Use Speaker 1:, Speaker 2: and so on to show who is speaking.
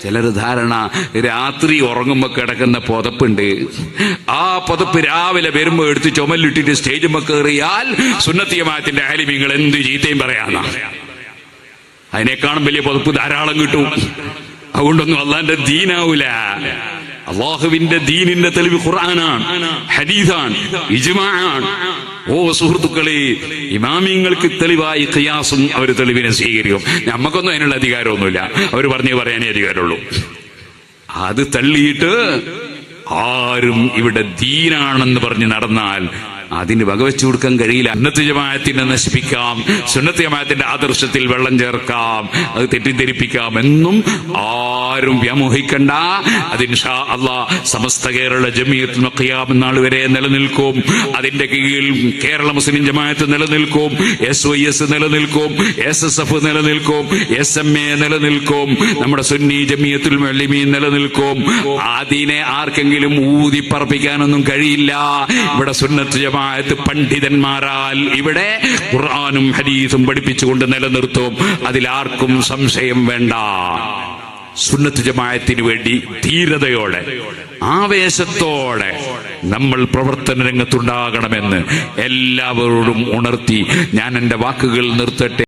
Speaker 1: ചിലർ ധാരണ രാത്രി ഉറങ്ങുമ്പോ കിടക്കുന്ന പുതപ്പുണ്ട്, ആ പുതപ്പ് രാവിലെ വരുമ്പോ എടുത്ത് ചുമലിട്ടിട്ട് സ്റ്റേജുമ്പോ കയറിയാൽ സുന്നത്തി ജമാഅത്തിന്റെ ആലിമീങ്ങൾ എന്ത് ചീത്തയും പറയാന്ന. അതിനേക്കാളും വലിയ പുതപ്പ് ധാരാളം കിട്ടും. അതുകൊണ്ടൊന്നും അള്ളാന്റെ ദീനാവൂല. അള്ളാഹുവിന്റെ ദീനിന്റെ തെളിവ് ഖുർആനാണ്, ഹദീസാണ്, ഇജ്മാഅാണ്. ഓ സുഹൃത്തുക്കളെ, ഇമാമിങ്ങൾക്ക് തെളിവായി ഖിയാസും അവർ തെളിവിനെ സ്വീകരിക്കും. നമുക്കൊന്നും അതിനുള്ള അധികാരമൊന്നുമില്ല, അവർ പറയാനേ അധികാരമുള്ളൂ. അത് തള്ളിയിട്ട് ആരും ഇവിടെ ദീനാണെന്ന് പറഞ്ഞ് നടന്നാൽ അതിന് വകവെച്ചു കൊടുക്കാൻ കഴിയില്ല. സുന്നത്ത് ജമാഅത്തിനെ നശിപ്പിക്കാം, സുന്നത്ത് ജമാഅത്തിന്റെ ആദർശത്തിൽ വെള്ളം ചേർക്കാം, അത് തെറ്റിദ്ധരിപ്പിക്കാം എന്നും ആരും വ്യാമോഹിക്കണ്ട. അത് ഇൻഷാ അല്ലാഹ് സമസ്ത കേരള ജമിയത്തുൽ ഖിയാമത്ത് നാൾ വരെ നിലനിൽക്കും. അതിന്റെ കീഴിൽ കേരള മുസ്ലിം ജമാഅത്ത് നിലനിൽക്കും, SYS നിലനിൽക്കും, SSF നിലനിൽക്കും, SMA നിലനിൽക്കും, നമ്മുടെ സുന്നി ജമിയത്തുൽ മുഅല്ലിമീൻ നിലനിൽക്കും. അതിനെ ആർക്കെങ്കിലും ഊതിപ്പറപ്പിക്കാനൊന്നും കഴിയില്ല. ഇവിടെ സുന്നത്ത് ജമാഅത്ത് പണ്ഡിതന്മാരാൽ ഇവിടെ ഖുർആനും ഹദീസും പഠിപ്പിച്ചുകൊണ്ട് നിലനിർത്തും. അതിലാർക്കും സംശയം വേണ്ട. സുന്നത്ത് ജമാഅത്തിന് വേണ്ടി ധീരതയോടെ ആവേശത്തോടെ നമ്മൾ പ്രവർത്തന രംഗത്തുണ്ടാകണമെന്ന് എല്ലാവരോടും ഉണർത്തി ഞാൻ എന്റെ വാക്കുകൾ നിർത്തട്ടെ.